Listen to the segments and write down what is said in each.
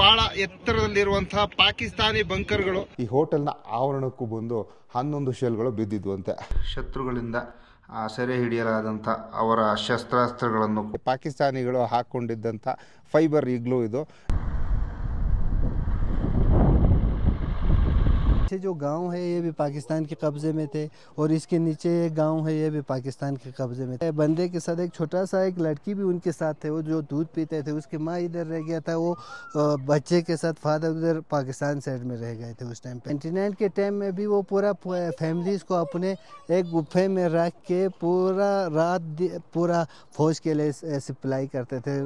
ಬಹಳ ಎತ್ತರದಲ್ಲಿರುವಂತಹ ಪಾಕಿಸ್ತಾನಿ ಬಂಕರ್ಗಳು. ಈ ಹೋಟೆಲ್ನ ಆವರಣಕ್ಕೂ ಬಂದು 11 ಶೆಲ್ಗಳು ಬಿದ್ದಿದ್ವಂತೆ. ಶತ್ರುಗಳಿಂದ ಸೆರೆ ಹಿಡಿಯಲಾದಂಥ ಅವರ ಶಸ್ತ್ರಾಸ್ತ್ರಗಳನ್ನು ಪಾಕಿಸ್ತಾನಿಗಳು ಹಾಕೊಂಡಿದ್ದಂಥ ಫೈಬರ್ ಈಗ್ಲೂ ಇದು. जो गांव है ये भी पाकिस्तान के कब्जे में थे और इसके नीचे एक गांव है ये भी पाकिस्तान के कब्जे में थे. बंदे के साथ एक छोटा सा एक लड़की भी उनके साथ थे. वो जो दूध पीते थे उसकी माँ इधर रह गया था. वो बच्चे के साथ फादर उधर पाकिस्तान साइड में रह गए थे उस टाइम पे. 99 के टाइम में भी वो पूरा फैमिलीज को अपने एक गुफे में रख के पूरा रात पूरा फौज के लिए सप्लाई करते थे.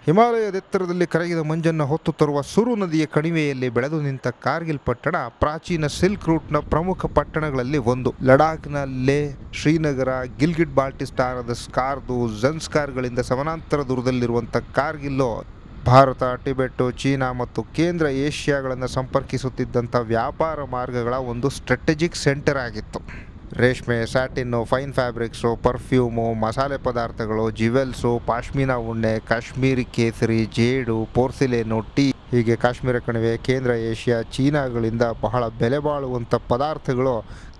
ಹಿಮಾಲಯದ ಎತ್ತರದಲ್ಲಿ ಕರಗಿದ ಮಂಜನ್ನು ಹೊತ್ತು ತರುವ ಸುರು ನದಿಯ ಕಣಿವೆಯಲ್ಲಿ ಬೆಳೆದು ನಿಂತ ಕಾರ್ಗಿಲ್ ಪಟ್ಟಣ ಪ್ರಾಚೀನ ಸಿಲ್ಕ್ ರೂಟ್ನ ಪ್ರಮುಖ ಪಟ್ಟಣಗಳಲ್ಲಿ ಒಂದು. ಲಡಾಖ್ನ ಲೇ, ಶ್ರೀನಗರ, ಗಿಲ್ಗಿಟ್ ಬಾಲ್ಟಿಸ್ತಾನದ ಸ್ಕಾರ್ದು, ಝನ್ಸ್ಕಾರ್ಗಳಿಂದ ಸಮಾನಾಂತರ ದೂರದಲ್ಲಿರುವಂಥ ಕಾರ್ಗಿಲ್ಲು ಭಾರತ, ಟಿಬೆಟ್, ಚೀನಾ ಮತ್ತು ಕೇಂದ್ರ ಏಷ್ಯಾಗಳನ್ನು ಸಂಪರ್ಕಿಸುತ್ತಿದ್ದಂಥ ವ್ಯಾಪಾರ ಮಾರ್ಗಗಳ ಒಂದು ಸ್ಟ್ರಾಟಜಿಕ್ ಸೆಂಟರ್ ಆಗಿತ್ತು. ರೇಷ್ಮೆ, ಸ್ಯಾಟಿನ್ನು, ಫೈನ್ ಫ್ಯಾಬ್ರಿಕ್ಸು, ಪರ್ಫ್ಯೂಮು, ಮಸಾಲೆ ಪದಾರ್ಥಗಳು, ಜ್ಯುವೆಲ್ಸು, ಪಾಶ್ಮೀನಾ ಉಣ್ಣೆ, ಕಾಶ್ಮೀರಿ ಕೇಸರಿ, ಜೇಡು, ಪೋರ್ಸಿಲೇನು, ಟೀ ಹೀಗೆ ಕಾಶ್ಮೀರ ಕಣಿವೆ, ಕೇಂದ್ರ ಏಷ್ಯಾ, ಚೀನಾಗಳಿಂದ ಬಹಳ ಬೆಲೆ ಬಾಳುವಂಥ ಪದಾರ್ಥಗಳು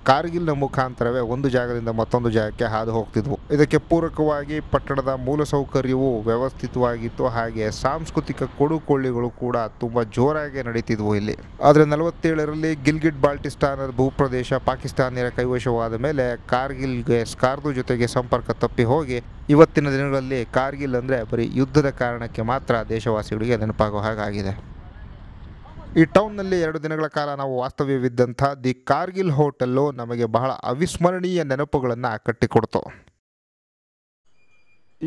ಕಾರ್ಗಿಲ್ನ ಮುಖಾಂತರವೇ ಒಂದು ಜಾಗದಿಂದ ಮತ್ತೊಂದು ಜಾಗಕ್ಕೆ ಹಾದು ಹೋಗ್ತಿದ್ವು. ಇದಕ್ಕೆ ಪೂರಕವಾಗಿ ಪಟ್ಟಣದ ಮೂಲಸೌಕರ್ಯವು ವ್ಯವಸ್ಥಿತವಾಗಿತ್ತು. ಹಾಗೆ ಸಾಂಸ್ಕೃತಿಕ ಕೊಡುಕೊಳ್ಳಿಗಳು ಕೂಡ ತುಂಬ ಜೋರಾಗಿ ನಡೀತಿದ್ವು ಇಲ್ಲಿ. ಆದರೆ 47ರಲ್ಲಿ ಗಿಲ್ಗಿಟ್ ಬಾಲ್ಟಿಸ್ತಾನದ ಭೂಪ್ರದೇಶ ಪಾಕಿಸ್ತಾನಿಯರ ಕೈವಶವಾದ ಮೇಲೆ ಕಾರ್ಗಿಲ್ಗೆ ಸ್ಕಾರ್ದು ಜೊತೆಗೆ ಸಂಪರ್ಕ ತಪ್ಪಿ ಹೋಗಿ ಇವತ್ತಿನ ದಿನಗಳಲ್ಲಿ ಕಾರ್ಗಿಲ್ ಅಂದರೆ ಬರೀ ಯುದ್ಧದ ಕಾರಣಕ್ಕೆ ಮಾತ್ರ ದೇಶವಾಸಿಗಳಿಗೆ ನೆನಪಾಗೋ ಹಾಗಾಗಿದೆ. ಈ ಟೌನ್ನಲ್ಲಿ 2 ದಿನಗಳ ಕಾಲ ನಾವು ವಾಸ್ತವ್ಯವಿದ್ದಂಥ ದಿ ಕಾರ್ಗಿಲ್ ಹೋಟೆಲ್ಲು ನಮಗೆ ಬಹಳ ಅವಿಸ್ಮರಣೀಯ ನೆನಪುಗಳನ್ನು ಕಟ್ಟಿಕೊಡ್ತು.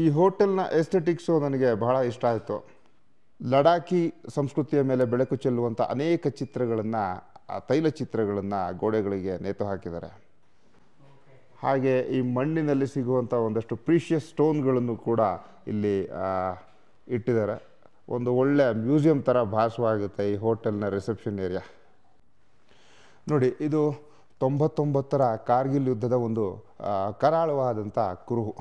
ಈ ಹೋಟೆಲ್ನ ಎಸ್ಥೆಟಿಕ್ಸು ನನಗೆ ಬಹಳ ಇಷ್ಟ ಆಯಿತು. ಲಡಾಖಿ ಸಂಸ್ಕೃತಿಯ ಮೇಲೆ ಬೆಳಕು ಚೆಲ್ಲುವಂಥ ಅನೇಕ ಚಿತ್ರಗಳನ್ನು, ತೈಲ ಚಿತ್ರಗಳನ್ನು ಗೋಡೆಗಳಿಗೆ ನೇತು ಹಾಕಿದ್ದಾರೆ. ಹಾಗೆ ಈ ಮಣ್ಣಿನಲ್ಲಿ ಸಿಗುವಂಥ ಒಂದಷ್ಟು ಪ್ರೀಷಿಯಸ್ ಸ್ಟೋನ್ಗಳನ್ನು ಕೂಡ ಇಲ್ಲಿ ಇಟ್ಟಿದ್ದಾರೆ. ಒಂದು ಒಳ್ಳೆಯ ಮ್ಯೂಸಿಯಂ ಥರ ಭಾಸವಾಗುತ್ತೆ ಈ ಹೋಟೆಲ್ನ ರಿಸೆಪ್ಷನ್ ಏರಿಯಾ. ನೋಡಿ, ಇದು 99ರ ಕಾರ್ಗಿಲ್ ಯುದ್ಧದ ಒಂದು ಕರಾಳವಾದಂಥ ಕುರುಹು.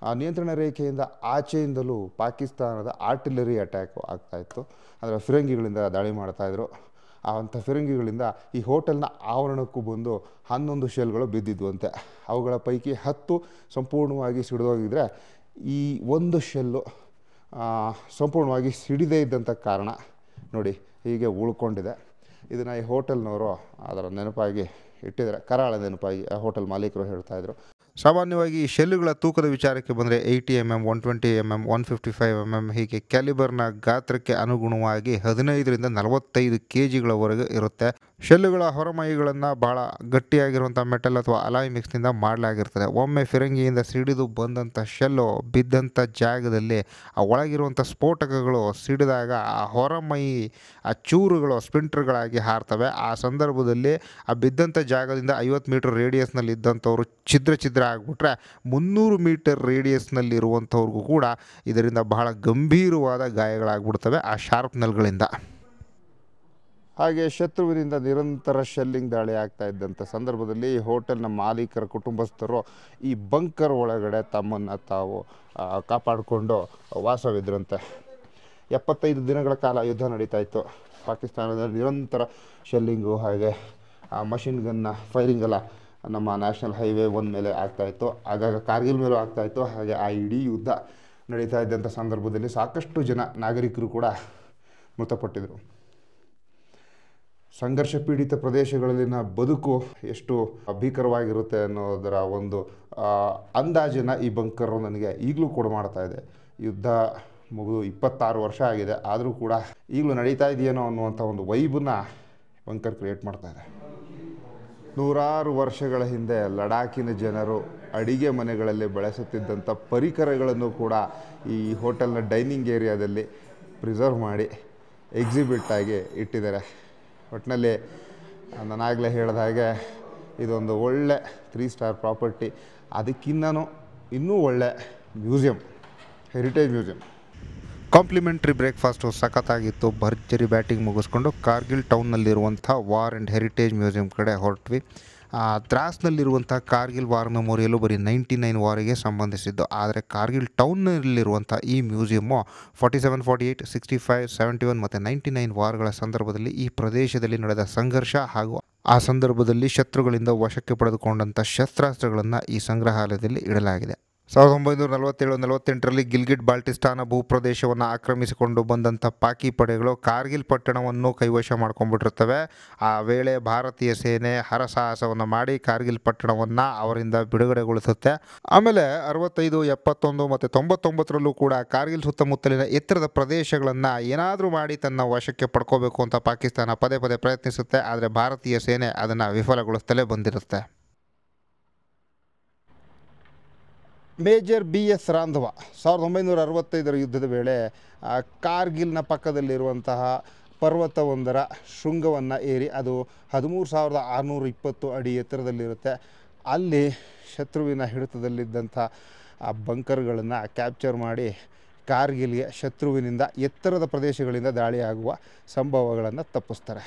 ಆ ನಿಯಂತ್ರಣ ರೇಖೆಯಿಂದ ಆಚೆಯಿಂದಲೂ ಪಾಕಿಸ್ತಾನದ ಆರ್ಟಿಲರಿ ಅಟ್ಯಾಕ್ ಆಗ್ತಾಯಿತ್ತು. ಅಂದರೆ ಫಿರಂಗಿಗಳಿಂದ ದಾಳಿ ಮಾಡ್ತಾಯಿದ್ರು. ಅಂಥ ಫಿರಂಗಿಗಳಿಂದ ಈ ಹೋಟೆಲ್ನ ಆವರಣಕ್ಕೂ ಬಂದು 11 ಶೆಲ್ಗಳು ಬಿದ್ದಿದ್ವಂತೆ. ಅವುಗಳ ಪೈಕಿ 10 ಸಂಪೂರ್ಣವಾಗಿ ಸಿಡಿದೋಗಿದ್ರೆ ಈ ಒಂದು ಶೆಲ್ಲು ಸಂಪೂರ್ಣವಾಗಿ ಸಿಡಿದೇ ಇದ್ದಂಥ ಕಾರಣ ನೋಡಿ ಹೀಗೆ ಉಳ್ಕೊಂಡಿದೆ. ಇದನ್ನು ಈ ಹೋಟೆಲ್ನವರು ಅದರ ನೆನಪಾಗಿ ಇಟ್ಟಿದ್ದಾರೆ, ಕರಾಳ ನೆನಪಾಗಿ ಹೋಟೆಲ್ ಮಾಲೀಕರು ಹೇಳ್ತಾಯಿದ್ರು. ಸಾಮಾನ್ಯವಾಗಿ ಈ ಶೆಲ್ಲುಗಳ ತೂಕದ ವಿಚಾರಕ್ಕೆ ಬಂದರೆ 80 mm, 120 mm, 155 mm ಹೀಗೆ ಕ್ಯಾಲಿಬರ್ನ ಗಾತ್ರಕ್ಕೆ ಅನುಗುಣವಾಗಿ 15ರಿಂದ 45 kgಗಳವರೆಗೆ ಇರುತ್ತೆ. ಶೆಲ್ಲುಗಳ ಹೊರಮೈಗಳನ್ನು ಭಾಳ ಗಟ್ಟಿಯಾಗಿರುವಂಥ ಮೆಟಲ್ ಅಥವಾ ಅಲಾಯ್ ಮಿಕ್ಸ್ನಿಂದ ಮಾಡಲಾಗಿರ್ತದೆ. ಒಮ್ಮೆ ಫಿರಂಗಿಯಿಂದ ಸಿಡಿದು ಬಂದಂಥ ಶೆಲ್ಲು ಬಿದ್ದಂಥ ಜಾಗದಲ್ಲಿ ಆ ಒಳಗಿರುವಂಥ ಸ್ಫೋಟಕಗಳು ಸಿಡಿದಾಗ ಆ ಹೊರಮೈ ಆ ಚೂರುಗಳು ಸ್ಪ್ಲಿಂಟರ್ಗಳಾಗಿ ಹಾರ್ತವೆ. ಆ ಸಂದರ್ಭದಲ್ಲಿ ಆ ಬಿದ್ದಂಥ ಜಾಗದಿಂದ 50 ಮೀಟರ್ ರೇಡಿಯಸ್ನಲ್ಲಿ ಇದ್ದಂಥವ್ರು ಛಿದ್ರ ಆಗಿಬಿಟ್ರೆ 300 ಮೀಟರ್ ರೇಡಿಯಸ್ನಲ್ಲಿರುವಂಥವ್ರಿಗೂ ಕೂಡ ಇದರಿಂದ ಬಹಳ ಗಂಭೀರವಾದ ಗಾಯಗಳಾಗ್ಬಿಡ್ತವೆ ಆ ಶಾರ್ಪ್ ನಲ್ಗಳಿಂದ. ಹಾಗೆ ಶತ್ರುವಿನಿಂದ ನಿರಂತರ ಶೆಲ್ಲಿಂಗ್ ದಾಳಿ ಆಗ್ತಾ ಇದ್ದಂಥ ಸಂದರ್ಭದಲ್ಲಿ ಹೋಟೆಲ್ನ ಮಾಲೀಕರ ಕುಟುಂಬಸ್ಥರು ಈ ಬಂಕರ್ ಒಳಗಡೆ ತಮ್ಮನ್ನು ತಾವು ಕಾಪಾಡಿಕೊಂಡು ವಾಸವಿದ್ರಂತೆ. 75 ದಿನಗಳ ಕಾಲ ಯುದ್ಧ ನಡೀತಾ ಇತ್ತು. ಪಾಕಿಸ್ತಾನದ ನಿರಂತರ ಶೆಲ್ಲಿಂಗು ಹಾಗೆ ಮಷಿನ್ ಗನ್ನ ಫೈರಿಂಗೆಲ್ಲ ನಮ್ಮ ನ್ಯಾಷನಲ್ ಹೈವೇ 1 ಮೇಲೆ ಆಗ್ತಾಯಿತ್ತು. ಆಗಾಗ ಕಾರ್ಗಿಲ್ ಮೇಲೂ ಆಗ್ತಾಯಿತ್ತು. ಹಾಗೆ ಆ ಇಡೀ ಯುದ್ಧ ನಡೀತಾ ಇದ್ದಂಥ ಸಂದರ್ಭದಲ್ಲಿ ಸಾಕಷ್ಟು ಜನ ನಾಗರಿಕರು ಕೂಡ ಮೃತಪಟ್ಟಿದ್ರು. ಸಂಘರ್ಷ ಪೀಡಿತ ಪ್ರದೇಶಗಳಲ್ಲಿನ ಬದುಕು ಎಷ್ಟು ಭೀಕರವಾಗಿರುತ್ತೆ ಅನ್ನೋದರ ಒಂದು ಅಂದಾಜಿನ ಈ ಬಂಕರು ನನಗೆ ಈಗಲೂ ಕೂಡ ಮಾಡ್ತಾ ಇದೆ. ಯುದ್ಧ ಮುಗಿದು 26 ವರ್ಷ ಆಗಿದೆ, ಆದರೂ ಕೂಡ ಈಗಲೂ ನಡೀತಾ ಇದೆಯೇನೋ ಅನ್ನುವಂಥ ಒಂದು ವೈಬನ್ನು ಬಂಕರ್ ಕ್ರಿಯೇಟ್ ಮಾಡ್ತಾ ಇದೆ. 100 ವರ್ಷಗಳ ಹಿಂದೆ ಲಡಾಖಿನ ಜನರು ಅಡಿಗೆ ಮನೆಗಳಲ್ಲಿ ಬಳಸುತ್ತಿದ್ದಂಥ ಪರಿಕರಗಳನ್ನು ಕೂಡ ಈ ಹೋಟೆಲ್ನ ಡೈನಿಂಗ್ ಏರಿಯಾದಲ್ಲಿ ಪ್ರಿಸರ್ವ್ ಮಾಡಿ ಎಕ್ಸಿಬಿಟ್ ಆಗಿ ಇಟ್ಟಿದ್ದಾರೆ. ಒಟ್ಟಿನಲ್ಲಿ ನಾನಾಗಲೇ ಹೇಳಿದ ಹಾಗೆ ಇದೊಂದು ಒಳ್ಳೆ 3 ಸ್ಟಾರ್ ಪ್ರಾಪರ್ಟಿ. ಅದಕ್ಕಿಂತನೂ ಇನ್ನೂ ಒಳ್ಳೆ museum, heritage museum. Complimentary breakfast ಸಖತ್ತಾಗಿತ್ತು. ಭರ್ಜರಿ ಬ್ಯಾಟಿಂಗ್ ಮುಗಿಸ್ಕೊಂಡು ಕಾರ್ಗಿಲ್ ಟೌನ್ನಲ್ಲಿರುವಂಥ ವಾರ್ ಆ್ಯಂಡ್ ಹೆರಿಟೇಜ್ ಮ್ಯೂಸಿಯಂ ಕಡೆ ಹೊರಟ್ವಿ. ದ್ರಾಸ್ನಲ್ಲಿರುವಂಥ ಕಾರ್ಗಿಲ್ ವಾರ್ ಮೆಮೋರಿಯಲು ಬರೀ 99 ವಾರಿಗೆ ಸಂಬಂಧಿಸಿದ್ದು. ಆದರೆ ಕಾರ್ಗಿಲ್ ಟೌನ್ನಲ್ಲಿರುವಂಥ ಈ ಮ್ಯೂಸಿಯಮ್ಮು 47, 48, 65, 71 ಮತ್ತು 99 ವಾರ್ಗಳ ಸಂದರ್ಭದಲ್ಲಿ ಈ ಪ್ರದೇಶದಲ್ಲಿ ನಡೆದ ಸಂಘರ್ಷ ಹಾಗೂ ಆ ಸಂದರ್ಭದಲ್ಲಿ ಶತ್ರುಗಳಿಂದ ವಶಕ್ಕೆ ಪಡೆದುಕೊಂಡಂಥ ಶಸ್ತ್ರಾಸ್ತ್ರಗಳನ್ನು ಈ ಸಂಗ್ರಹಾಲಯದಲ್ಲಿ ಇಡಲಾಗಿದೆ. 1947-48ರಲ್ಲಿ ಗಿಲ್ಗಿಟ್ ಬಾಲ್ಟಿಸ್ತಾನ ಭೂಪ್ರದೇಶವನ್ನು ಆಕ್ರಮಿಸಿಕೊಂಡು ಬಂದಂಥ ಪಾಕಿ ಪಡೆಗಳು ಕಾರ್ಗಿಲ್ ಪಟ್ಟಣವನ್ನು ಕೈವಶ ಮಾಡ್ಕೊಂಡ್ಬಿಟ್ಟಿರ್ತವೆ. ಆ ವೇಳೆ ಭಾರತೀಯ ಸೇನೆ ಹರಸಾಹಸವನ್ನು ಮಾಡಿ ಕಾರ್ಗಿಲ್ ಪಟ್ಟಣವನ್ನು ಅವರಿಂದ ಬಿಡುಗಡೆಗೊಳಿಸುತ್ತೆ. ಆಮೇಲೆ 65, 71 ಮತ್ತು 99ರಲ್ಲೂ ಕೂಡ ಕಾರ್ಗಿಲ್ ಸುತ್ತಮುತ್ತಲಿನ ಎತ್ತರದ ಪ್ರದೇಶಗಳನ್ನು ಏನಾದರೂ ಮಾಡಿ ತನ್ನ ವಶಕ್ಕೆ ಪಡ್ಕೋಬೇಕು ಅಂತ ಪಾಕಿಸ್ತಾನ ಪದೇ ಪದೇ ಪ್ರಯತ್ನಿಸುತ್ತೆ. ಆದರೆ ಭಾರತೀಯ ಸೇನೆ ಅದನ್ನು ವಿಫಲಗೊಳಿಸ್ತಲೇ ಬಂದಿರುತ್ತೆ. ಮೇಜರ್ BS ರಾಂಧವ 1965ರ ಯುದ್ಧದ ವೇಳೆ ಕಾರ್ಗಿಲ್ನ ಪಕ್ಕದಲ್ಲಿರುವಂತಹ ಪರ್ವತವೊಂದರ ಶೃಂಗವನ್ನು ಏರಿ, ಅದು 13,620 ಅಡಿ ಎತ್ತರದಲ್ಲಿರುತ್ತೆ. ಅಲ್ಲಿ ಶತ್ರುವಿನ ಹಿಡಿತದಲ್ಲಿದ್ದಂಥ ಆ ಬಂಕರ್ಗಳನ್ನು ಕ್ಯಾಪ್ಚರ್ ಮಾಡಿ ಕಾರ್ಗಿಲ್ಗೆ ಶತ್ರುವಿನಿಂದ ಎತ್ತರದ ಪ್ರದೇಶಗಳಿಂದ ದಾಳಿಯಾಗುವ ಸಂಭವಗಳನ್ನು ತಪ್ಪಿಸ್ತಾರೆ.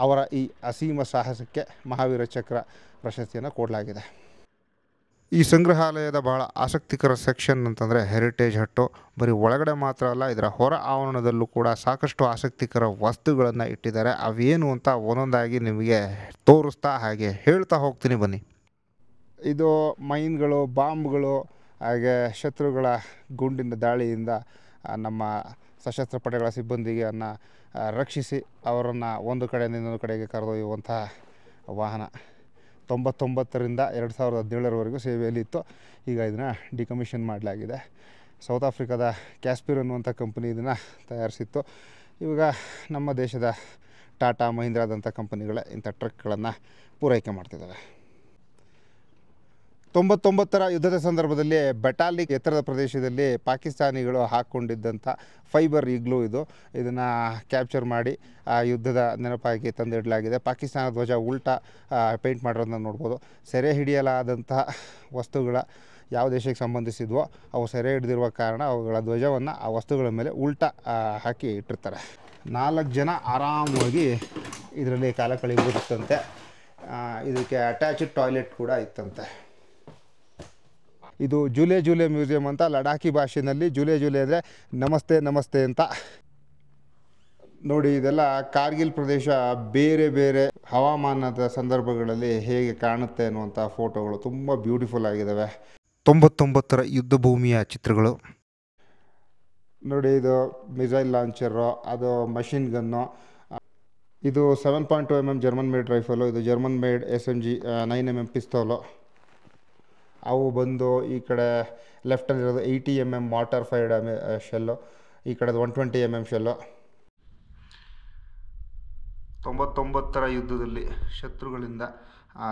ಅವರ ಈ ಅಸೀಮ ಸಾಹಸಕ್ಕೆ ಮಹಾವೀರ ಚಕ್ರ ಪ್ರಶಸ್ತಿಯನ್ನು ಕೊಡಲಾಗಿದೆ. ಈ ಸಂಗ್ರಹಾಲಯದ ಬಹಳ ಆಸಕ್ತಿಕರ ಸೆಕ್ಷನ್ ಅಂತಂದರೆ ಹೆರಿಟೇಜ್ ಹಟ್ಟು. ಬರೀ ಒಳಗಡೆ ಮಾತ್ರ ಅಲ್ಲ, ಇದರ ಹೊರ ಆವರಣದಲ್ಲೂ ಕೂಡ ಸಾಕಷ್ಟು ಆಸಕ್ತಿಕರ ವಸ್ತುಗಳನ್ನು ಇಟ್ಟಿದ್ದಾರೆ. ಅವೇನು ಅಂತ ಒಂದೊಂದಾಗಿ ನಿಮಗೆ ತೋರಿಸ್ತಾ ಹಾಗೆ ಹೇಳ್ತಾ ಹೋಗ್ತೀನಿ ಬನ್ನಿ. ಇದು ಮೈನ್ಗಳು, ಬಾಂಬ್ಗಳು, ಹಾಗೆ ಶತ್ರುಗಳ ಗುಂಡಿನ ದಾಳಿಯಿಂದ ನಮ್ಮ ಸಶಸ್ತ್ರ ಪಡೆಗಳ ಸಿಬ್ಬಂದಿಗೆ ರಕ್ಷಿಸಿ ಅವರನ್ನು ಒಂದು ಕಡೆಯಿಂದ ಇನ್ನೊಂದು ಕಡೆಗೆ ಕರೆದೊಯ್ಯುವಂಥ ವಾಹನ. 99ರಿಂದ 2017ರವರೆಗೂ ಸೇವೆಯಲ್ಲಿ ಇತ್ತು. ಈಗ ಇದನ್ನು ಡಿಕಮಿಷನ್ ಮಾಡಲಾಗಿದೆ. ಸೌತ್ ಆಫ್ರಿಕಾದ ಕ್ಯಾಸ್ಪಿರ್ ಅನ್ನುವಂಥ ಕಂಪನಿ ಇದನ್ನು ತಯಾರಿಸಿತ್ತು. ಇವಾಗ ನಮ್ಮ ದೇಶದ ಟಾಟಾ, ಮಹೀಂದ್ರಾದಂಥ ಕಂಪನಿಗಳೇ ಇಂಥ ಟ್ರಕ್ಗಳನ್ನು ಪೂರೈಕೆ ಮಾಡ್ತಿದ್ದಾವೆ. 99ರ ಯುದ್ಧದ ಸಂದರ್ಭದಲ್ಲಿ ಬೆಟಾಲಿಕ್ ಎತ್ತರದ ಪ್ರದೇಶದಲ್ಲಿ ಪಾಕಿಸ್ತಾನಿಗಳು ಹಾಕ್ಕೊಂಡಿದ್ದಂಥ ಫೈಬರ್ ಈಗ್ಲೂ ಇದನ್ನು ಕ್ಯಾಪ್ಚರ್ ಮಾಡಿ ಆ ಯುದ್ಧದ ನೆನಪಾಗಿ ತಂದಿಡಲಾಗಿದೆ. ಪಾಕಿಸ್ತಾನ ಧ್ವಜ ಉಲ್ಟಾ ಪೇಂಟ್ ಮಾಡಿರೋದನ್ನ ನೋಡ್ಬೋದು. ಸೆರೆ ಹಿಡಿಯಲಾದಂತಹ ವಸ್ತುಗಳ ಯಾವ ದೇಶಕ್ಕೆ ಸಂಬಂಧಿಸಿದ್ವೋ ಅವು ಸೆರೆ ಹಿಡಿದಿರುವ ಕಾರಣ ಅವುಗಳ ಧ್ವಜವನ್ನು ಆ ವಸ್ತುಗಳ ಮೇಲೆ ಉಲ್ಟಾ ಹಾಕಿ ಇಟ್ಟಿರ್ತಾರೆ. 4 ಜನ ಆರಾಮವಾಗಿ ಇದರಲ್ಲಿ ಕಾಲ ಕಳೆಯಬಹುದಿತ್ತಂತೆ. ಇದಕ್ಕೆ ಅಟ್ಯಾಚ್ಡ್ ಟಾಯ್ಲೆಟ್ ಕೂಡ ಇತ್ತಂತೆ. ಇದು ಜೂಲೆ ಜೂಲೆ ಮ್ಯೂಸಿಯಂ ಅಂತ. ಲಡಾಖಿ ಭಾಷೆಯಲ್ಲಿ ಜೂಲೆ ಜೂಲೆ ಅಂದರೆ ನಮಸ್ತೆ ನಮಸ್ತೆ ಅಂತ. ನೋಡಿ, ಇದೆಲ್ಲ ಕಾರ್ಗಿಲ್ ಪ್ರದೇಶ ಬೇರೆ ಬೇರೆ ಹವಾಮಾನದ ಸಂದರ್ಭಗಳಲ್ಲಿ ಹೇಗೆ ಕಾಣುತ್ತೆ ಅನ್ನುವಂಥ ಫೋಟೋಗಳು ತುಂಬ ಬ್ಯೂಟಿಫುಲ್ ಆಗಿದ್ದಾವೆ. 99ರ ಯುದ್ಧ ಭೂಮಿಯ ಚಿತ್ರಗಳು ನೋಡಿ. ಇದು ಮಿಸೈಲ್ ಲಾಂಚರು, ಅದು ಮಷಿನ್ ಗನ್ನು. ಇದು 7.2mm ಜರ್ಮನ್ ಮೇಡ್ ರೈಫಲು. ಇದು ಜರ್ಮನ್ ಮೇಡ್ SMG 9mm ಪಿಸ್ತೋಲು. ಅವು ಬಂದು ಈ ಕಡೆ ಲೆಫ್ಟಲ್ಲಿರೋದು 80mm ಮಾರ್ಟರ್ ಫೈರ್ಡ್ ಶೆಲ್ಲು, ಈ ಕಡೆದು 120mm ಶೆಲ್ಲು. 99ರ ಯುದ್ಧದಲ್ಲಿ ಶತ್ರುಗಳಿಂದ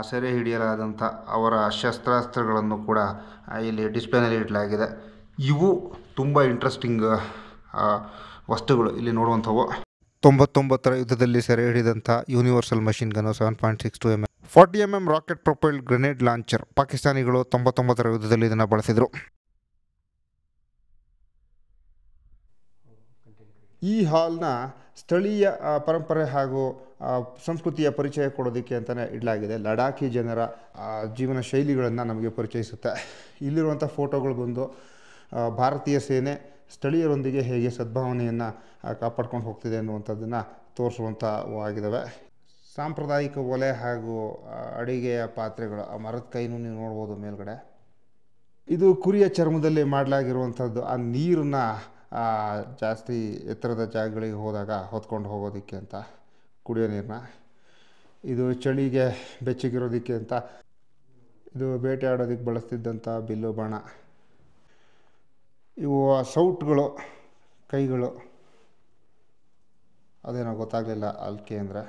ಸೆರೆ ಹಿಡಿಯಲಾದಂಥ ಅವರ ಶಸ್ತ್ರಾಸ್ತ್ರಗಳನ್ನು ಕೂಡ ಇಲ್ಲಿ ಡಿಸ್ಪ್ಲೇನಲ್ಲಿ ಇಡಲಾಗಿದೆ. ಇವು ತುಂಬ ಇಂಟ್ರೆಸ್ಟಿಂಗ್ ವಸ್ತುಗಳು ಇಲ್ಲಿ ನೋಡುವಂಥವು. 99ರ ಯುದ್ಧದಲ್ಲಿ ಸೆರೆ ಹಿಡಿದಂಥ universal machine gun 7.62mm 40mm rocket propelled grenade launcher. ಪಾಕಿಸ್ತಾನಿಗಳು 99ರ ಯುದ್ಧದಲ್ಲಿ ಇದನ್ನು ಬಳಸಿದರು. ಈ ಹಾಲ್ನ ಸ್ಥಳೀಯ ಪರಂಪರೆ ಹಾಗೂ ಸಂಸ್ಕೃತಿಯ ಪರಿಚಯ ಕೊಡೋದಕ್ಕೆ ಅಂತಲೇ ಇಡಲಾಗಿದೆ. ಲಡಾಖಿ ಜನರ ಜೀವನ ಶೈಲಿಗಳನ್ನು ನಮಗೆ ಪರಿಚಯಿಸುತ್ತೆ. ಇಲ್ಲಿರುವಂಥ ಫೋಟೋಗಳು ಬಂದು ಭಾರತೀಯ ಸೇನೆ ಸ್ಥಳೀಯರೊಂದಿಗೆ ಹೇಗೆ ಸದ್ಭಾವನೆಯನ್ನು ಕಾಪಾಡ್ಕೊಂಡು ಹೋಗ್ತಿದೆ ಅನ್ನುವಂಥದ್ದನ್ನು ತೋರಿಸುವಂಥವಾಗಿದ್ದಾವೆ. ಸಾಂಪ್ರದಾಯಿಕ ಒಲೆ ಹಾಗೂ ಅಡಿಗೆಯ ಪಾತ್ರೆಗಳು, ಆ ಮರದ ಕೈನೂ ನೀವು ನೋಡ್ಬೋದು ಮೇಲ್ಗಡೆ. ಇದು ಕುರಿಯ ಚರ್ಮದಲ್ಲಿ ಮಾಡಲಾಗಿರುವಂಥದ್ದು. ಆ ನೀರನ್ನು ಜಾಸ್ತಿ ಎತ್ತರದ ಜಾಗಗಳಿಗೆ ಹೋದಾಗ ಹೊತ್ಕೊಂಡು ಹೋಗೋದಕ್ಕೆ ಅಂತ, ಕುಡಿಯೋ ನೀರನ್ನ. ಇದು ಚಳಿಗೆ ಬೆಚ್ಚಗಿರೋದಕ್ಕೆ ಅಂತ. ಇದು ಬೇಟೆಯಾಡೋದಕ್ಕೆ ಬಳಸ್ತಿದ್ದಂಥ ಬಿಲ್ಲು ಬಾಣ. ಇವು ಸೌಟ್ಗಳು, ಕೈಗಳು. ಅದೇನೋ ಗೊತ್ತಾಗಲಿಲ್ಲ ಅಲ್ಕೆ ಅಂದರೆ.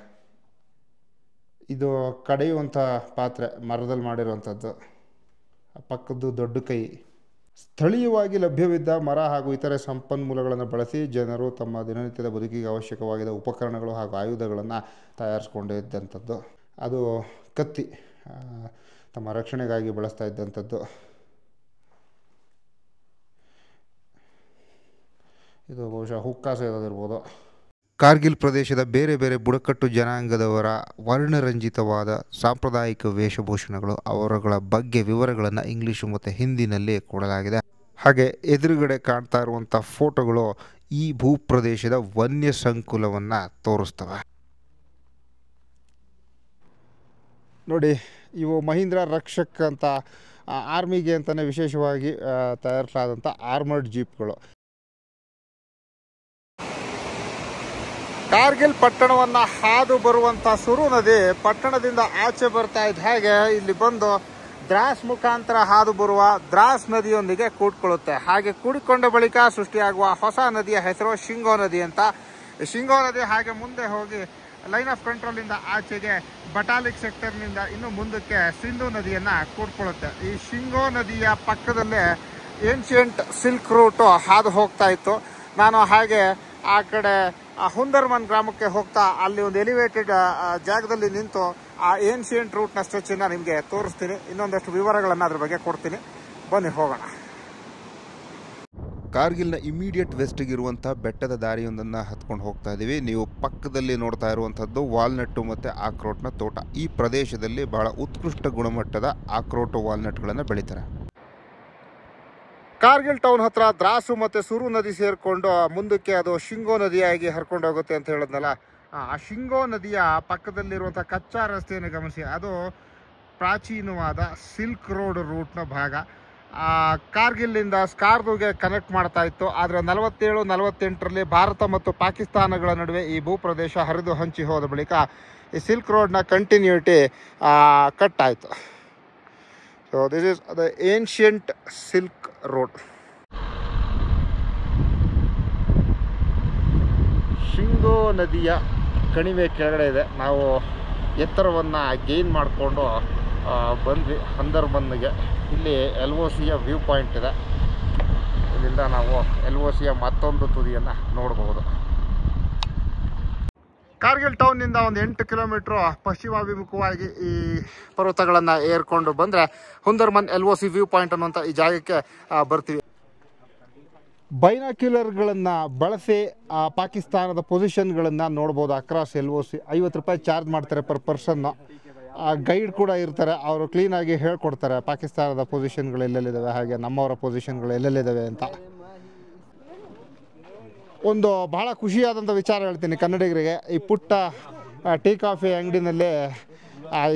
ಇದು ಕಡೆಯುವಂಥ ಪಾತ್ರೆ, ಮರದಲ್ಲಿ ಮಾಡಿರುವಂಥದ್ದು. ಪಕ್ಕದ್ದು ದೊಡ್ಡ ಕೈ. ಸ್ಥಳೀಯವಾಗಿ ಲಭ್ಯವಿದ್ದ ಮರ ಹಾಗೂ ಇತರೆ ಸಂಪನ್ಮೂಲಗಳನ್ನು ಬಳಸಿ ಜನರು ತಮ್ಮ ದಿನನಿತ್ಯದ ಬದುಕಿಗೆ ಅವಶ್ಯಕವಾಗಿದ್ದ ಉಪಕರಣಗಳು ಹಾಗೂ ಆಯುಧಗಳನ್ನು ತಯಾರಿಸ್ಕೊಂಡಿದ್ದಂಥದ್ದು. ಅದು ಕತ್ತಿ, ತಮ್ಮ ರಕ್ಷಣೆಗಾಗಿ ಬಳಸ್ತಾ ಇದ್ದಂಥದ್ದು. ಇದು ಬಹುಶಃ ಹುಕ್ಕಾಸ ಇರೋದಿರ್ಬೋದು. ಕಾರ್ಗಿಲ್ ಪ್ರದೇಶದ ಬೇರೆ ಬೇರೆ ಬುಡಕಟ್ಟು ಜನಾಂಗದವರ ವರ್ಣರಂಜಿತವಾದ ಸಾಂಪ್ರದಾಯಿಕ ವೇಷಭೂಷಣಗಳು ಅವರುಗಳ ಬಗ್ಗೆ ವಿವರಗಳನ್ನು ಇಂಗ್ಲೀಷು ಮತ್ತು ಹಿಂದಿನಲ್ಲಿ ಕೊಡಲಾಗಿದೆ. ಹಾಗೆ ಎದುರುಗಡೆ ಕಾಣ್ತಾ ಇರುವಂಥ ಫೋಟೋಗಳು ಈ ಭೂಪ್ರದೇಶದ ವನ್ಯ ಸಂಕುಲವನ್ನು ತೋರಿಸ್ತವೆ. ನೋಡಿ, ಇವು ಮಹೀಂದ್ರ ರಕ್ಷಕ್ ಅಂತ ಆರ್ಮಿಗೆ ಅಂತಲೇ ವಿಶೇಷವಾಗಿ ತಯಾರಿಸಲಾದಂಥ ಆರ್ಮರ್ಡ್ ಜೀಪ್ಗಳು. ಕಾರ್ಗಿಲ್ ಪಟ್ಟಣವನ್ನು ಹಾದು ಬರುವಂಥ ಸುರು ನದಿ ಪಟ್ಟಣದಿಂದ ಆಚೆ ಬರ್ತಾ ಇದ್ದ ಹಾಗೆ ಇಲ್ಲಿ ಬಂದು ದ್ರಾಸ್ ಮುಖಾಂತರ ಹಾದು ಬರುವ ದ್ರಾಸ್ ನದಿಯೊಂದಿಗೆ ಕೂಡ್ಕೊಳ್ಳುತ್ತೆ. ಹಾಗೆ ಕೂಡಿಕೊಂಡ ಬಳಿಕ ಸೃಷ್ಟಿಯಾಗುವ ಹೊಸ ನದಿಯ ಹೆಸರು ಶಿಂಗೋ ನದಿ ಅಂತ. ಶಿಂಗೋ ನದಿ ಹಾಗೆ ಮುಂದೆ ಹೋಗಿ ಲೈನ್ ಆಫ್ ಕಂಟ್ರೋಲಿಂದ ಆಚೆಗೆ ಬಟಾಲಿಕ್ ಸೆಕ್ಟರ್ನಿಂದ ಇನ್ನು ಮುಂದಕ್ಕೆ ಸಿಂಧು ನದಿಯನ್ನು ಕೂಡ್ಕೊಳ್ಳುತ್ತೆ. ಈ ಶಿಂಗೋ ನದಿಯ ಪಕ್ಕದಲ್ಲೇ ಏನ್ಷಿಯಂಟ್ ಸಿಲ್ಕ್ ರೂಟು ಹಾದು ಹೋಗ್ತಾ ಇತ್ತು. ನಾನು ಹಾಗೆ ಆ ಕಡೆ ಹುಂದರ್ಮನ್ ಗ್ರಾಮಕ್ಕೆ ಹೋಗ್ತಾ ಅಲ್ಲಿ ಒಂದು ಎಲಿವೇಟೆಡ್ ಜಾಗದಲ್ಲಿ ನಿಂತು ಆ ಏನ್ಷಿಯಂಟ್ ರೂಟ್ನ ಸ್ಟ್ರೆಚನ್ನು ನಿಮಗೆ ತೋರಿಸ್ತೀನಿ. ಇನ್ನೊಂದಷ್ಟು ವಿವರಗಳನ್ನು ಅದ್ರ ಬಗ್ಗೆ ಕೊಡ್ತೀನಿ. ಬನ್ನಿ ಹೋಗೋಣ. ಕಾರ್ಗಿಲ್ನ ಇಮಿಡಿಯೇಟ್ ವೆಸ್ಟ್ಗಿರುವಂಥ ಬೆಟ್ಟದ ದಾರಿಯೊಂದನ್ನು ಹತ್ಕೊಂಡು ಹೋಗ್ತಾ ಇದ್ದೀವಿ. ನೀವು ಪಕ್ಕದಲ್ಲಿ ನೋಡ್ತಾ ಇರುವಂಥದ್ದು ವಾಲ್ನಟ್ಟು ಮತ್ತು ಆಕ್ರೋಟ್ನ ತೋಟ. ಈ ಪ್ರದೇಶದಲ್ಲಿ ಬಹಳ ಉತ್ಕೃಷ್ಟ ಗುಣಮಟ್ಟದ ಆಕ್ರೋಟು ವಾಲ್ನಟ್ಗಳನ್ನು ಬೆಳೀತಾರೆ. ಕಾರ್ಗಿಲ್ ಟೌನ್ ಹತ್ರ ದ್ರಾಸು ಮತ್ತು ಸುರು ನದಿ ಸೇರಿಕೊಂಡು ಮುಂದಕ್ಕೆ ಅದು ಶಿಂಗೋ ನದಿಯಾಗಿ ಹರ್ಕೊಂಡು ಹೋಗುತ್ತೆ ಅಂತ ಹೇಳಿದ್ನಲ್ಲ, ಆ ಶಿಂಗೋ ನದಿಯ ಪಕ್ಕದಲ್ಲಿರುವಂಥ ಕಚ್ಚಾ ರಸ್ತೆಯನ್ನು ಗಮನಿಸಿ. ಅದು ಪ್ರಾಚೀನವಾದ ಸಿಲ್ಕ್ ರೋಡ್ ರೂಟ್ನ ಭಾಗ. ಕಾರ್ಗಿಲ್ನಿಂದ ಸ್ಕಾರ್ದುಗೆ ಕನೆಕ್ಟ್ ಮಾಡ್ತಾ ಇತ್ತು. ಆದರೆ 47-48ರಲ್ಲಿ ಭಾರತ ಮತ್ತು ಪಾಕಿಸ್ತಾನಗಳ ನಡುವೆ ಈ ಭೂಪ್ರದೇಶ ಹರಿದು ಹಂಚಿ ಹೋದ ಬಳಿಕ ಈ ಸಿಲ್ಕ್ ರೋಡ್ನ ಕಂಟಿನ್ಯೂಟಿ ಕಟ್ ಆಯಿತು. So this is the ancient silk road. Shingo ನದಿಯ ಕಣಿವೆ ಕೆಳಗಡೆ ಇದೆ. ನಾವು ಎತ್ತರವನ್ನು ಗೇನ್ ಮಾಡಿಕೊಂಡು ಬಂದ್ವಿ ಹಂದರ್ಬನ್ಗೆ. ಇಲ್ಲಿ LOCಯ ವ್ಯೂ ಪಾಯಿಂಟ್ ಇದೆ. ಇಲ್ಲಿಂದ ನಾವು LOCಯ ಮತ್ತೊಂದು ತುದಿಯನ್ನು ನೋಡಬಹುದು. ಕಾರ್ಗಿಲ್ ಟೌನ್ನಿಂದ ಒಂದು 8 ಕಿಲೋಮೀಟ್ರು ಪಶ್ಚಿಮಾಭಿಮುಖವಾಗಿ ಈ ಪರ್ವತಗಳನ್ನು ಏರ್ಕೊಂಡು ಬಂದರೆ ಹುಂದರ್ಮನ್ LOC ವ್ಯೂ ಪಾಯಿಂಟ್ ಅನ್ನುವಂಥ ಈ ಜಾಗಕ್ಕೆ ಬರ್ತೀವಿ. ಬೈನಾಕ್ಯುಲರ್ಗಳನ್ನು ಬಳಸಿ ಪಾಕಿಸ್ತಾನದ ಪೊಸಿಷನ್ಗಳನ್ನು ನೋಡ್ಬೋದು. ಅಕ್ರಾಸ್ LOC 50 ರೂಪಾಯಿ ಚಾರ್ಜ್ ಮಾಡ್ತಾರೆ ಪರ್ ಪರ್ಸನ್ನು. ಗೈಡ್ ಕೂಡ ಇರ್ತಾರೆ. ಅವರು ಕ್ಲೀನಾಗಿ ಹೇಳ್ಕೊಡ್ತಾರೆ ಪಾಕಿಸ್ತಾನದ ಪೊಸಿಷನ್ಗಳು ಎಲ್ಲೆಲ್ಲಿದ್ದಾವೆ, ಹಾಗೆ ನಮ್ಮವರ ಪೊಸಿಷನ್ಗಳು ಎಲ್ಲೆಲ್ಲಿದ್ದಾವೆ ಅಂತ. ಒಂದು ಬಹಳ ಖುಷಿಯಾದಂಥ ವಿಚಾರ ಹೇಳ್ತೀನಿ ಕನ್ನಡಿಗರಿಗೆ. ಈ ಪುಟ್ಟ ಟೀ ಕಾಫಿ ಅಂಗಡಿನಲ್ಲಿ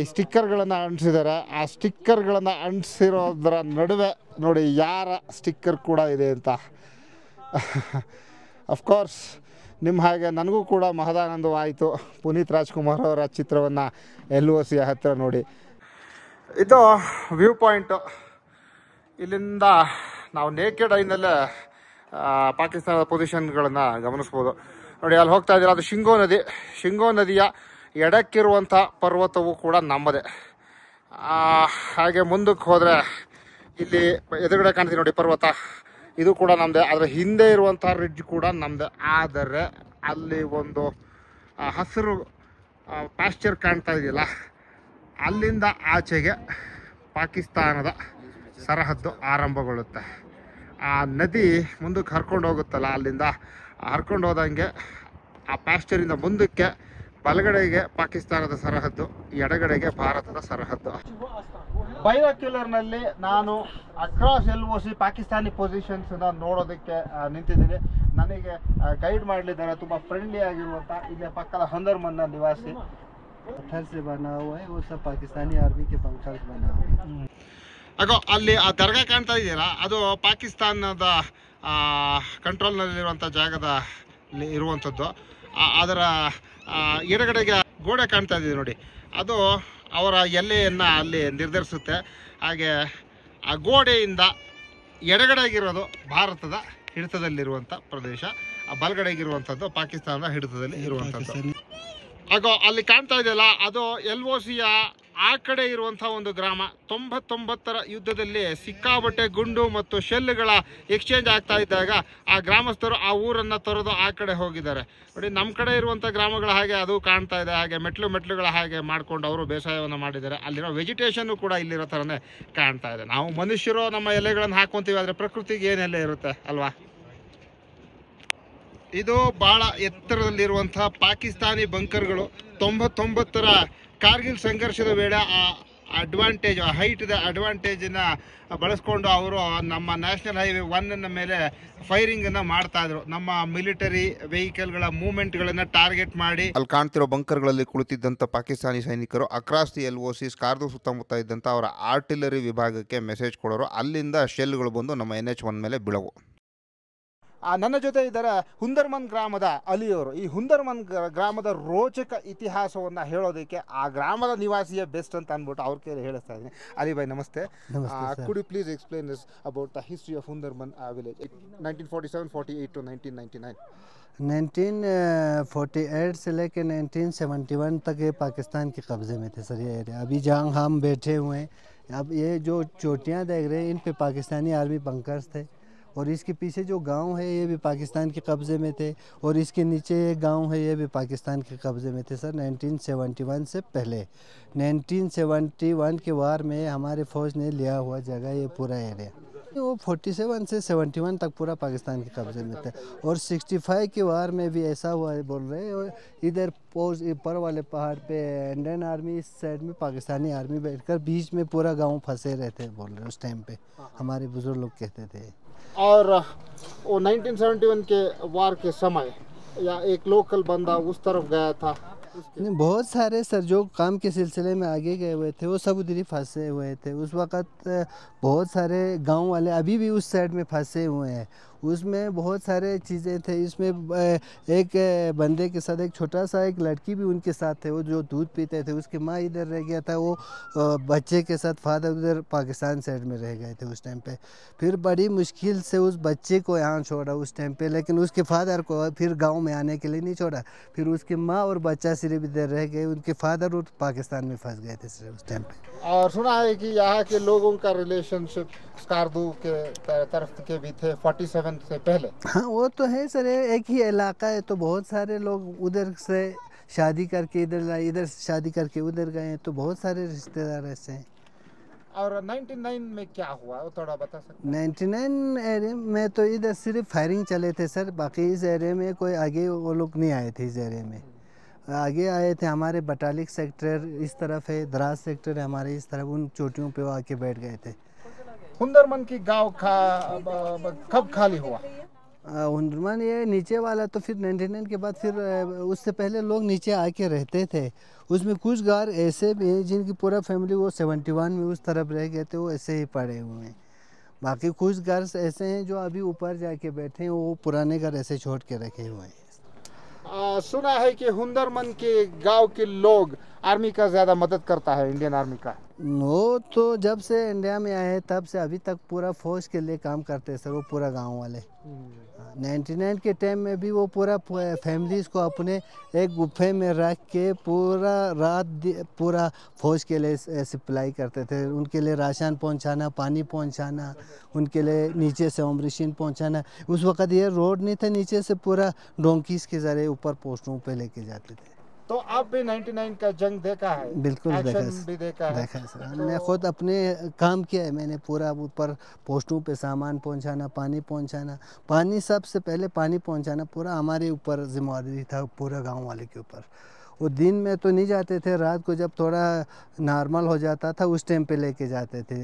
ಈ ಸ್ಟಿಕ್ಕರ್ಗಳನ್ನು ಅಂಟಿಸಿದ್ದಾರೆ. ಆ ಸ್ಟಿಕ್ಕರ್ಗಳನ್ನು ಅಂಟಿಸಿರೋದ್ರ ನಡುವೆ ನೋಡಿ ಯಾರ ಸ್ಟಿಕ್ಕರ್ ಕೂಡ ಇದೆ ಅಂತ. ಅಫ್ಕೋರ್ಸ್ ನಿಮ್ಮ ಹಾಗೆ ನನಗೂ ಕೂಡ ಮಹದಾನಂದವಾಯಿತು ಪುನೀತ್ ರಾಜ್ಕುಮಾರ್ ಅವರ ಚಿತ್ರವನ್ನು LOCಯ ಹತ್ತಿರ ನೋಡಿ. ಇದು ವ್ಯೂ ಪಾಯಿಂಟು. ಇಲ್ಲಿಂದ ನಾವು ನೇಕೆಡ್ ಐನಲ್ಲೇ ಪಾಕಿಸ್ತಾನದ ಪೊಸಿಷನ್ಗಳನ್ನು ಗಮನಿಸ್ಬೋದು. ನೋಡಿ ಅಲ್ಲಿ ಹೋಗ್ತಾ ಇದ್ದೀರ, ಅದು ಶಿಂಗೋ ನದಿ. ಶಿಂಗೋ ನದಿಯ ಎಡಕ್ಕಿರುವಂಥ ಪರ್ವತವು ಕೂಡ ನಮ್ಮದೇ. ಹಾಗೆ ಮುಂದಕ್ಕೆ ಹೋದರೆ ಇಲ್ಲಿ ಎದುರುಗಡೆ ಕಾಣ್ತೀವಿ ನೋಡಿ ಪರ್ವತ, ಇದು ಕೂಡ ನಮ್ಮದೇ. ಅದರ ಹಿಂದೆ ಇರುವಂಥ ರಿಡ್ಜ್ ಕೂಡ ನಮ್ಮದೇ. ಆದರೆ ಅಲ್ಲಿ ಒಂದು ಹಸಿರು ಪ್ಯಾಸ್ಚರ್ ಕಾಣ್ತಾ ಇದೆಯಲ್ಲ, ಅಲ್ಲಿಂದ ಆಚೆಗೆ ಪಾಕಿಸ್ತಾನದ ಸರಹದ್ದು ಆರಂಭಗೊಳ್ಳುತ್ತೆ. ಆ ನದಿ ಮುಂದಕ್ಕೆ ಹರ್ಕೊಂಡು ಹೋಗುತ್ತಲ್ಲ, ಅಲ್ಲಿಂದ ಹರ್ಕೊಂಡು ಹೋದಂಗೆ ಆ ಪ್ಯಾಸ್ಚರಿಂದ ಮುಂದಕ್ಕೆ ಬಲಗಡೆಗೆ ಪಾಕಿಸ್ತಾನದ ಸರಹದ್ದು, ಎಡಗಡೆಗೆ ಭಾರತದ ಸರಹದ್ದು. ಬೈನಾಕ್ಯುಲರ್ನಲ್ಲಿ ನಾನು ಅಕ್ರಾಸ್ LOC ಪಾಕಿಸ್ತಾನಿ ಪೊಸಿಷನ್ಸನ್ನು ನೋಡೋದಕ್ಕೆ ನಿಂತಿದ್ದೀನಿ. ನನಗೆ ಗೈಡ್ ಮಾಡಲಿದ್ದಾರೆ ತುಂಬ ಫ್ರೆಂಡ್ಲಿ ಆಗಿರುವಂಥ ಇಲ್ಲೇ ಪಕ್ಕದ ಹಂದರ್ಮನ್ನ ನಿವಾಸಿ. पत्थर से बना हुआ है, वो सब पाकिस्तानी आर्मी के बंकर बना हुआ है. ಅಗೋ ಅಲ್ಲಿ ಆ ದರ್ಗಾ ಕಾಣ್ತಾ ಇದೆಯಲ್ಲ, ಅದು ಪಾಕಿಸ್ತಾನದ ಕಂಟ್ರೋಲ್ನಲ್ಲಿರುವಂಥ ಜಾಗದಲ್ಲಿ ಇರುವಂಥದ್ದು. ಅದರ ಎಡಗಡೆಗೆ ಗೋಡೆ ಕಾಣ್ತಾ ಇದೀವಿ ನೋಡಿ, ಅದು ಅವರ ಎಲ್ಲೆಯನ್ನು ಅಲ್ಲಿ ನಿರ್ಧರಿಸುತ್ತೆ. ಹಾಗೆ ಆ ಗೋಡೆಯಿಂದ ಎಡಗಡೆಗಿರೋದು ಭಾರತದ ಹಿಡಿತದಲ್ಲಿರುವಂಥ ಪ್ರದೇಶ, ಆ ಬಲಗಡೆಗಿರುವಂಥದ್ದು ಪಾಕಿಸ್ತಾನದ ಹಿಡಿತದಲ್ಲಿ ಇರುವಂಥದ್ದು. ಆಗ ಅಲ್ಲಿ ಕಾಣ್ತಾ ಇದೆಯಲ್ಲ, ಅದು LOCಯ ಆ ಕಡೆ ಇರುವಂಥ ಒಂದು ಗ್ರಾಮ. 99ರ ಯುದ್ಧದಲ್ಲಿ ಸಿಕ್ಕಾಬಟ್ಟೆ ಗುಂಡು ಮತ್ತು ಶೆಲ್ಗಳ ಎಕ್ಸ್ಚೇಂಜ್ ಆಗ್ತಾ ಇದ್ದಾಗ ಆ ಗ್ರಾಮಸ್ಥರು ಆ ಊರನ್ನು ತೊರೆದು ಆ ಕಡೆ ಹೋಗಿದ್ದಾರೆ ನೋಡಿ. ನಮ್ಮ ಕಡೆ ಇರುವಂಥ ಗ್ರಾಮಗಳ ಹಾಗೆ ಅದು ಕಾಣ್ತಾ ಇದೆ. ಹಾಗೆ ಮೆಟ್ಲುಗಳ ಹಾಗೆ ಮಾಡ್ಕೊಂಡು ಅವರು ಬೇಸಾಯವನ್ನು ಮಾಡಿದ್ದಾರೆ. ಅಲ್ಲಿರೋ ವೆಜಿಟೇಷನ್ನು ಕೂಡ ಇಲ್ಲಿರೋ ಥರನೇ ಕಾಣ್ತಾ ಇದೆ. ನಾವು ಮನುಷ್ಯರು ನಮ್ಮ ಎಲೆಗಳನ್ನು ಹಾಕ್ಕೊಂತೀವಿ, ಆದರೆ ಪ್ರಕೃತಿಗೆ ಏನು ಎಲೆ ಇರುತ್ತೆ ಅಲ್ವಾ. ಇದು ಬಹಳ ಎತ್ತರದಲ್ಲಿರುವಂತಹ ಪಾಕಿಸ್ತಾನಿ ಬಂಕರ್ಗಳು. 99ರ ಕಾರ್ಗಿಲ್ ಸಂಘರ್ಷದ ವೇಳೆ ಆ ಅಡ್ವಾಂಟೇಜ್, ಹೈಟ್ ಅಡ್ವಾಂಟೇಜನ್ನ ಬಳಸ್ಕೊಂಡು ಅವರು ನಮ್ಮ ನ್ಯಾಷನಲ್ ಹೈವೇ 1 ಮೇಲೆ ಫೈರಿಂಗನ್ನು ಮಾಡ್ತಾ ಇದ್ರು. ನಮ್ಮ ಮಿಲಿಟರಿ ವೆಹಿಕಲ್ಗಳ ಮೂವ್ಮೆಂಟ್ಗಳನ್ನು ಟಾರ್ಗೆಟ್ ಮಾಡಿ ಅಲ್ಲಿ ಕಾಣ್ತಿರೋ ಬಂಕರ್ಗಳಲ್ಲಿ ಕುಳಿತಿದ್ದಂಥ ಪಾಕಿಸ್ತಾನಿ ಸೈನಿಕರು ಅಕ್ರಾಸ್ ದಿ LOCs ಕಾರ್ದು ಸುತ್ತಮುತ್ತ ಇದ್ದಂಥ ಅವರ ಆರ್ಟಿಲರಿ ವಿಭಾಗಕ್ಕೆ ಮೆಸೇಜ್ ಕೊಡೋರು. ಅಲ್ಲಿಂದ ಶೆಲ್ಗಳು ಬಂದು ನಮ್ಮ NH1 ಮೇಲೆ ಬೀಳವು. ನನ್ನ ಜೊತೆ ಇದ್ದಾರೆ ಹುಂದರ್ಮನ್ ಗ್ರಾಮದ ಅಲಿಯವರು. ಈ ಹುಂದರ್ಮನ್ ಗ್ರಾಮದ ರೋಚಕ ಇತಿಹಾಸವನ್ನು ಹೇಳೋದಕ್ಕೆ ಆ ಗ್ರಾಮದ ನಿವಾಸಿಯೇ ಬೆಸ್ಟ್ ಅಂತ ಅಂದ್ಬಿಟ್ಟು ಅವ್ರ ಕೈಲಿ ಹೇಳಿಸ್ತಾ ಇದ್ದೀನಿ. ಅಲಿ ಭಾಯ್ ನಮಸ್ತೆ. Could you please explain this about the history of Hundarman village 1947-48 to 1999? 1948 से लेकर 1971 तक ये पाकिस्तान के कब्ज़े में थे सर ये एरिया. अभी जहाँ हम बैठे हुए हैं, अब ये जो चोटियाँ देख रहे हैं इन पे पाकिस्तानी आर्मी बंकर्स थे. और इसके पीछे जो गांव है ये भी पाकिस्तान के कब्ज़े में थे. और इसके नीचे एक गांव है ये भी पाकिस्तान के कब्ज़े में थे सर 1971 से पहले. 1971 के वार में हमारे फ़ौज ने लिया हुआ जगह ये पूरा एरिया. वो 47 से 71 तक पूरा पाकिस्तान के कब्ज़े में थे. और 65 के वार में भी ऐसा हुआ है बोल रहे हैं. इधर ऊपर वाले पहाड़ पे इंडियन आर्मी, इस साइड में पाकिस्तानी आर्मी बैठकर बीच में पूरा गाँव फंसे रहते बोल रहे उस टाइम पे हमारे बुज़ुर्ग लोग कहते थे. और वो 1971 के वार के समय या एक लोकल बंदा उस तरफ गया था? नहीं, बहुत सारे सर जो काम के सिलसिले में आगे गए हुए थे वो सब उधर ही फंसे हुए थे. उस वक़्त बहुत सारे गांव वाले अभी भी उस साइड में फंसे हुए हैं. उसमें बहुत सारे चीज़ें थे. इसमें एक बंदे के साथ एक छोटा सा एक लड़की भी उनके साथ थे. वो जो दूध पीते थे उसकी माँ इधर रह गया था. वो बच्चे के साथ फादर उधर पाकिस्तान साइड में रह गए थे उस टाइम पे. फिर बड़ी मुश्किल से उस बच्चे को यहाँ छोड़ा उस टाइम पे. लेकिन उसके फादर को फिर गाँव में आने के लिए नहीं छोड़ा. फिर उसकी माँ और बच्चा सिर्फ इधर रह गए. उनके फादर और पाकिस्तान में फंस गए थे सिर्फ उस टाइम पे. और सुना है कि यहाँ के लोगों का रिलेशनशिप स्कार्दू के तरफ के भी थे 47 से पहले. हाँ वो तो है सर. एक ही इलाका है तो बहुत सारे लोग उधर से शादी करके इधर लाए, इधर शादी करके उधर गए. तो बहुत सारे रिश्तेदार ऐसे हैं. और 99 में क्या हुआ वो थोड़ा बता सकते? 99 एरिया में तो इधर सिर्फ फायरिंग चले थे सर. बाकी इस एरिया में कोई आगे वो लोग नहीं आए थे. इस एरिया में आगे आए थे हमारे बटालिक सेक्टर इस तरफ है, द्रास सेक्टर है हमारे इस तरफ. उन चोटियों पे वो आके बैठ गए थे. हुंदरमन की गांव कब खाली हुआ? हुंदरमन ये नीचे वाला तो फिर 99 के बाद फिर उससे पहले लोग नीचे आके रहते थे. उसमें कुछ घर ऐसे भी हैं जिनकी पूरा फैमिली वो 71 में उस तरफ रह गए थे. वो ऐसे ही पड़े हुए हैं. बाकी कुछ घर ऐसे हैं जो अभी ऊपर जाके बैठे हैं. वो पुराने घर ऐसे छोड़ के रखे हुए हैं. सुना है कि हुंदरमन के गांव के लोग आर्मी का ज़्यादा मदद करता है, इंडियन आर्मी का. वो तो जब से इंडिया में आए हैं तब से अभी तक पूरा फौज के लिए काम करते हैं सर. वो पूरा गांव वाले 99 के टाइम में भी वो पूरा फैमिलीज़ को अपने एक गुफे में रख के पूरा रात पूरा फौज के लिए सप्लाई करते थे. उनके लिए राशन पहुंचाना, पानी पहुंचाना, उनके लिए नीचे से ऑपरेशन पहुंचाना. उस वक़्त ये रोड नहीं था, नीचे से पूरा डोंकीज के ज़रिए ऊपर पोस्टों पे लेके जाते थे. तो आप भी 99 का जंग देखा है? बिल्कुल देखा है सर. हमने खुद अपने काम किया है. मैंने पूरा ऊपर पोस्टों पे सामान पहुंचाना, पानी पहुंचाना. पानी सबसे पहले पानी पहुंचाना पूरा हमारे ऊपर जिम्मेदारी था, पूरा गांव वाले के ऊपर. वो दिन में तो नहीं जाते थे, रात को जब थोड़ा नॉर्मल हो जाता था उस टाइम पे लेके जाते थे.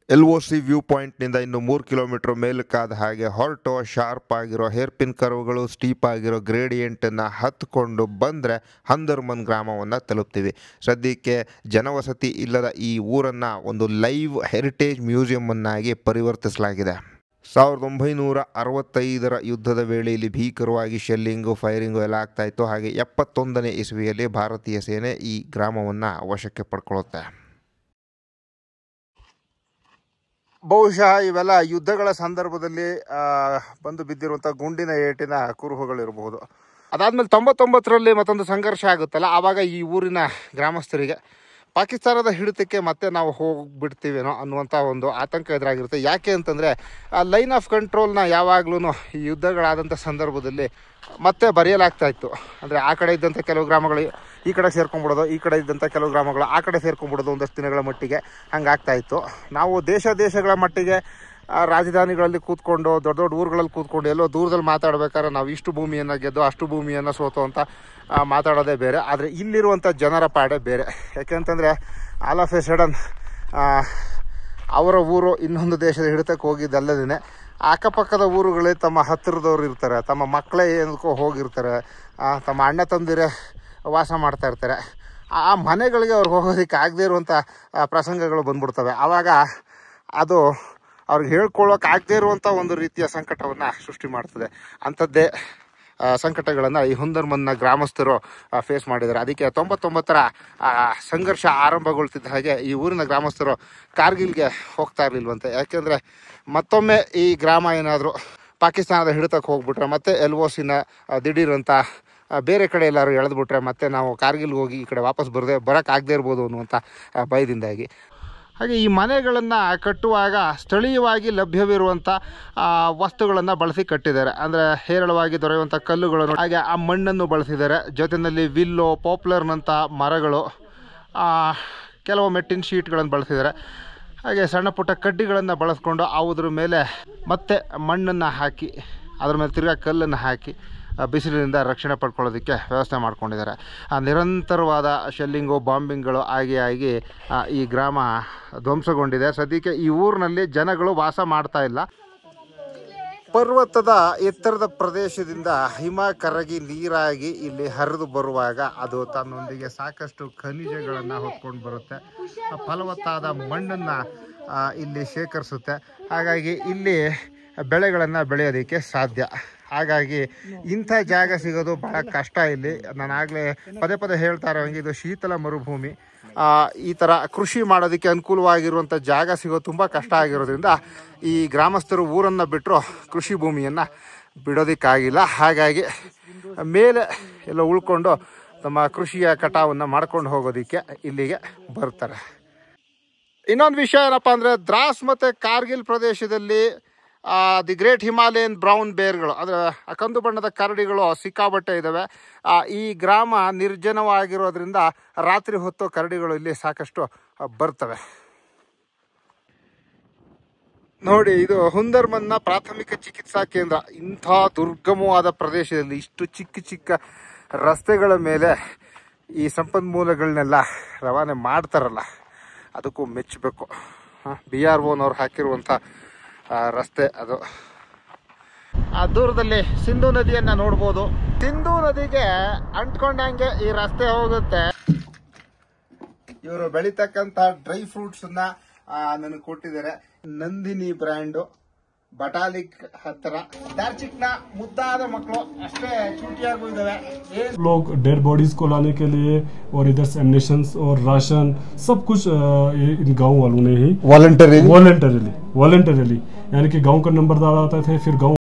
LOC ವ್ಯೂ ಪಾಯಿಂಟ್ನಿಂದ ಇನ್ನು 3 ಕಿಲೋಮೀಟರ್ ಮೇಲಕ್ಕಾದ ಹಾಗೆ ಹೊರಟು ಶಾರ್ಪ್ ಆಗಿರೋ ಹೇರ್ ಪಿನ್ ಕರ್ವ್ಗಳು, ಸ್ಟೀಪ್ ಆಗಿರೋ ಗ್ರೇಡಿಯೆಂಟನ್ನು ಹತ್ಕೊಂಡು ಬಂದರೆ ಹಂದರ್ಮನ್ ಗ್ರಾಮವನ್ನು ತಲುಪ್ತೀವಿ. ಸದ್ಯಕ್ಕೆ ಜನವಸತಿ ಇಲ್ಲದ ಈ ಊರನ್ನು ಒಂದು ಲೈವ್ ಹೆರಿಟೇಜ್ ಮ್ಯೂಸಿಯಮ್ಮನ್ನಾಗಿ ಪರಿವರ್ತಿಸಲಾಗಿದೆ. 1965ರ ಯುದ್ಧದ ವೇಳೆಯಲ್ಲಿ ಭೀಕರವಾಗಿ ಶೆಲ್ಲಿಂಗು, ಫೈರಿಂಗು ಎಲ್ಲ ಆಗ್ತಾಯಿತ್ತು. ಹಾಗೆ 71ನೇ ಇಸ್ವಿಯಲ್ಲಿ ಭಾರತೀಯ ಸೇನೆ ಈ ಗ್ರಾಮವನ್ನು ವಶಕ್ಕೆ ಪಡ್ಕೊಳ್ಳುತ್ತೆ. ಬಹುಶಃ ಇವೆಲ್ಲ ಯುದ್ಧಗಳ ಸಂದರ್ಭದಲ್ಲಿ ಬಂದು ಬಿದ್ದಿರುವಂಥ ಗುಂಡಿನ ಏಟಿನ ಕುರುಹುಗಳಿರಬಹುದು. ಅದಾದಮೇಲೆ 99ರಲ್ಲಿ ಮತ್ತೊಂದು ಸಂಘರ್ಷ ಆಗುತ್ತಲ್ಲ, ಆವಾಗ ಈ ಊರಿನ ಗ್ರಾಮಸ್ಥರಿಗೆ ಪಾಕಿಸ್ತಾನದ ಹಿಡಿತಕ್ಕೆ ಮತ್ತೆ ನಾವು ಹೋಗಿಬಿಡ್ತೀವೇನೋ ಅನ್ನುವಂಥ ಒಂದು ಆತಂಕ ಎದುರಾಗಿರುತ್ತೆ. ಯಾಕೆ ಅಂತಂದರೆ ಆ ಲೈನ್ ಆಫ್ ಕಂಟ್ರೋಲ್ನ ಯಾವಾಗಲೂ ಈ ಯುದ್ಧಗಳಾದಂಥ ಸಂದರ್ಭದಲ್ಲಿ ಮತ್ತೆ ಬರೆಯಲಾಗ್ತಾ ಇತ್ತು. ಅಂದರೆ ಆ ಕಡೆ ಇದ್ದಂಥ ಕೆಲವು ಗ್ರಾಮಗಳು ಈ ಕಡೆ ಸೇರ್ಕೊಂಡ್ಬಿಡೋದು, ಈ ಕಡೆ ಇದ್ದಂಥ ಕೆಲವು ಗ್ರಾಮಗಳು ಆ ಕಡೆ ಸೇರ್ಕೊಂಡ್ಬಿಡೋದು ಒಂದಷ್ಟು ದಿನಗಳ ಮಟ್ಟಿಗೆ ಹಂಗಾಗ್ತಾಯಿತ್ತು. ನಾವು ದೇಶಗಳ ಮಟ್ಟಿಗೆ ರಾಜಧಾನಿಗಳಲ್ಲಿ ಕೂತ್ಕೊಂಡು ದೊಡ್ಡ ದೊಡ್ಡ ಊರುಗಳಲ್ಲಿ ಕೂತ್ಕೊಂಡು ಎಲ್ಲೋ ದೂರದಲ್ಲಿ ಮಾತಾಡ್ಬೇಕಾದ್ರೆ ನಾವು ಇಷ್ಟು ಭೂಮಿಯನ್ನು ಗೆದ್ದು ಅಷ್ಟು ಭೂಮಿಯನ್ನು ಸೋತು ಅಂತ ಮಾತಾಡೋದೇ ಬೇರೆ. ಆದರೆ ಇಲ್ಲಿರುವಂಥ ಜನರ ಪಾಡೆ ಬೇರೆ. ಯಾಕೆಂತಂದರೆ ಆಲ್ ಆಫ್ ಎ ಸಡನ್ ಅವರ ಊರು ಇನ್ನೊಂದು ದೇಶದ ಹಿಡಿತಕ್ಕೆ ಹೋಗಿದ್ದಲ್ಲದೇ ಅಕ್ಕಪಕ್ಕದ ಊರುಗಳಲ್ಲಿ ತಮ್ಮ ಹತ್ತಿರದವ್ರು ಇರ್ತಾರೆ, ತಮ್ಮ ಮಕ್ಕಳೇ ಏನಕ್ಕೋ ಹೋಗಿರ್ತಾರೆ, ತಮ್ಮ ಅಣ್ಣ ತಂದಿರೇ ವಾಸ ಮಾಡ್ತಾ ಇರ್ತಾರೆ. ಆ ಮನೆಗಳಿಗೆ ಅವ್ರಿಗೆ ಹೋಗೋದಕ್ಕೆ ಆಗದೇ ಇರುವಂಥ ಪ್ರಸಂಗಗಳು ಬಂದ್ಬಿಡ್ತವೆ. ಆವಾಗ ಅದು ಅವ್ರಿಗೆ ಹೇಳ್ಕೊಳ್ಳೋಕೆ ಆಗದೇ ಇರುವಂಥ ಒಂದು ರೀತಿಯ ಸಂಕಟವನ್ನು ಸೃಷ್ಟಿ ಮಾಡ್ತದೆ. ಅಂಥದ್ದೇ ಸಂಕಟಗಳನ್ನು ಈ ಹುಂದರ್ಮನ್ನ ಗ್ರಾಮಸ್ಥರು ಫೇಸ್ ಮಾಡಿದ್ದಾರೆ. ಅದಕ್ಕೆ 99ರ ಸಂಘರ್ಷ ಆರಂಭಗೊಳ್ತಿದ್ದ ಹಾಗೆ ಈ ಊರಿನ ಗ್ರಾಮಸ್ಥರು ಕಾರ್ಗಿಲ್ಗೆ ಹೋಗ್ತಾ ಇರಲಿಲ್ವಂತೆ. ಯಾಕೆಂದರೆ ಮತ್ತೊಮ್ಮೆ ಈ ಗ್ರಾಮ ಏನಾದರೂ ಪಾಕಿಸ್ತಾನದ ಹಿಡಿತಕ್ಕೆ ಹೋಗ್ಬಿಟ್ರೆ ಮತ್ತೆ LOCನ ದಿಢೀರಂತ ಬೇರೆ ಕಡೆ ಎಲ್ಲರೂ ಎಳೆದ್ಬಿಟ್ರೆ ಮತ್ತೆ ನಾವು ಕಾರ್ಗಿಲ್ಗೆ ಹೋಗಿ ಈ ಕಡೆ ವಾಪಸ್ ಬರೋಕ್ಕಾಗದೇ ಇರ್ಬೋದು ಅನ್ನುವಂಥ ಭಯದಿಂದಾಗಿ. ಹಾಗೆ ಈ ಮನೆಗಳನ್ನು ಕಟ್ಟುವಾಗ ಸ್ಥಳೀಯವಾಗಿ ಲಭ್ಯವಿರುವಂಥ ವಸ್ತುಗಳನ್ನು ಬಳಸಿ ಕಟ್ಟಿದ್ದಾರೆ. ಅಂದರೆ ಹೇರಳವಾಗಿ ದೊರೆಯುವಂಥ ಕಲ್ಲುಗಳನ್ನು, ಹಾಗೆ ಆ ಮಣ್ಣನ್ನು ಬಳಸಿದ್ದಾರೆ. ಜೊತೆಯಲ್ಲಿ ವಿಲ್ಲೋ, ಪಾಪ್ಲರ್ನಂಥ ಮರಗಳು, ಕೆಲವು ಮೆಟ್ಟಿನ ಶೀಟ್ಗಳನ್ನು ಬಳಸಿದ್ದಾರೆ. ಹಾಗೆ ಸಣ್ಣ ಪುಟ್ಟ ಕಡ್ಡಿಗಳನ್ನು ಬಳಸ್ಕೊಂಡು ಅವುದ್ರ ಮೇಲೆ ಮತ್ತೆ ಮಣ್ಣನ್ನು ಹಾಕಿ ಅದ್ರ ಮೇಲೆ ತಿರ್ಗಾ ಕಲ್ಲನ್ನು ಹಾಕಿ ಬಿಸಿಲಿನಿಂದ ರಕ್ಷಣೆ ಪಡ್ಕೊಳ್ಳೋದಕ್ಕೆ ವ್ಯವಸ್ಥೆ ಮಾಡ್ಕೊಂಡಿದ್ದಾರೆ. ನಿರಂತರವಾದ ಶೆಲ್ಲಿಂಗು, ಬಾಂಬಿಂಗ್ಗಳು ಆಗಿ ಈ ಗ್ರಾಮ ಧ್ವಂಸಗೊಂಡಿದೆ. ಸದ್ಯಕ್ಕೆ ಈ ಊರಿನಲ್ಲಿ ಜನಗಳು ವಾಸ ಮಾಡ್ತಾ ಇಲ್ಲ. ಪರ್ವತದ ಎತ್ತರದ ಪ್ರದೇಶದಿಂದ ಹಿಮ ಕರಗಿ ನೀರಾಗಿ ಇಲ್ಲಿ ಹರಿದು ಬರುವಾಗ ಅದು ತನ್ನೊಂದಿಗೆ ಸಾಕಷ್ಟು ಖನಿಜಗಳನ್ನು ಹೊತ್ಕೊಂಡು ಬರುತ್ತೆ. ಫಲವತ್ತಾದ ಮಣ್ಣನ್ನು ಇಲ್ಲಿ ಶೇಖರಿಸುತ್ತೆ. ಹಾಗಾಗಿ ಇಲ್ಲಿ ಬೆಳೆಗಳನ್ನು ಬೆಳೆಯೋದಕ್ಕೆ ಸಾಧ್ಯ. ಹಾಗಾಗಿ ಇಂಥ ಜಾಗ ಸಿಗೋದು ಬಹಳ ಕಷ್ಟ ಇಲ್ಲಿ. ನಾನಾಗಲೇ ಪದೇ ಪದೇ ಹೇಳ್ತಾ ಇರೋಂಗೆ ಇದು ಶೀತಲ ಮರುಭೂಮಿ. ಈ ಥರ ಕೃಷಿ ಮಾಡೋದಕ್ಕೆ ಅನುಕೂಲವಾಗಿರುವಂಥ ಜಾಗ ಸಿಗೋದು ತುಂಬ ಕಷ್ಟ ಆಗಿರೋದ್ರಿಂದ ಈ ಗ್ರಾಮಸ್ಥರು ಊರನ್ನು ಬಿಟ್ಟರು ಕೃಷಿ ಭೂಮಿಯನ್ನು ಬಿಡೋದಕ್ಕಾಗಿಲ್ಲ. ಹಾಗಾಗಿ ಮೇಲೆ ಎಲ್ಲ ಉಳ್ಕೊಂಡು ತಮ್ಮ ಕೃಷಿಯ ಕಟಾವನ್ನು ಮಾಡ್ಕೊಂಡು ಹೋಗೋದಕ್ಕೆ ಇಲ್ಲಿಗೆ ಬರ್ತಾರೆ. ಇನ್ನೊಂದು ವಿಷಯ ಏನಪ್ಪ ಅಂದರೆ, ದ್ರಾಸ್ ಮತ್ತು ಕಾರ್ಗಿಲ್ ಪ್ರದೇಶದಲ್ಲಿ ದಿ ಗ್ರೇಟ್ ಹಿಮಾಲಯನ್ ಬ್ರೌನ್ ಬೇರ್ಗಳು, ಅಂದರೆ ಕಂದು ಬಣ್ಣದ ಕರಡಿಗಳು ಸಿಕ್ಕಾಬಟ್ಟೆ ಇದ್ದಾವೆ. ಈ ಗ್ರಾಮ ನಿರ್ಜನವಾಗಿರೋದ್ರಿಂದ ರಾತ್ರಿ ಹೊತ್ತು ಕರಡಿಗಳು ಇಲ್ಲಿ ಸಾಕಷ್ಟು ಬರ್ತವೆ. ನೋಡಿ, ಇದು ಹುಂದರ್ಮನ್ನ ಪ್ರಾಥಮಿಕ ಚಿಕಿತ್ಸಾ ಕೇಂದ್ರ. ಇಂಥ ದುರ್ಗಮವಾದ ಪ್ರದೇಶದಲ್ಲಿ ಇಷ್ಟು ಚಿಕ್ಕ ಚಿಕ್ಕ ರಸ್ತೆಗಳ ಮೇಲೆ ಈ ಸಂಪನ್ಮೂಲಗಳನ್ನೆಲ್ಲ ರವಾನೆ ಮಾಡ್ತಾರಲ್ಲ, ಅದಕ್ಕೂ ಮೆಚ್ಚಬೇಕು. BROನವ್ರು ಹಾಕಿರುವಂಥ ರಸ್ತೆ ಅದು. ದೂರದಲ್ಲಿ ಸಿಂಧೂ ನದಿಯನ್ನು ನೋಡ್ಬೋದು. ಸಿಂಧೂ ನದಿಗೆ ಅಂಟ್ಕೊಂಡಂಗೆ ಈ ರಸ್ತೆ ಹೋಗುತ್ತೆ. ಇವರು ಬೆಳೀತಕ್ಕಂಥ ಡ್ರೈ ಫ್ರೂಟ್ಸನ್ನ ನನಗೆ ಕೊಟ್ಟಿದ್ದಾರೆ. ನಂದಿನಿ ಬ್ರ್ಯಾಂಡು, ಬಟಾಲಿಕ್ ಹತ್ತಿರ. दार्चिकना मुद्दाद मಕ್ಕಳು ಅಷ್ಟೇ ಚೂಟಿಯಾಗೂ ಇದಾವೆ. लोग डेड बॉडीज को लाने के लिए और इधर से एमिनेशन और राशन सब कुछ इन गांव वालों ने ही वॉलंटरीली यानी कि गांव का नंबरदार आता थे, फिर गांव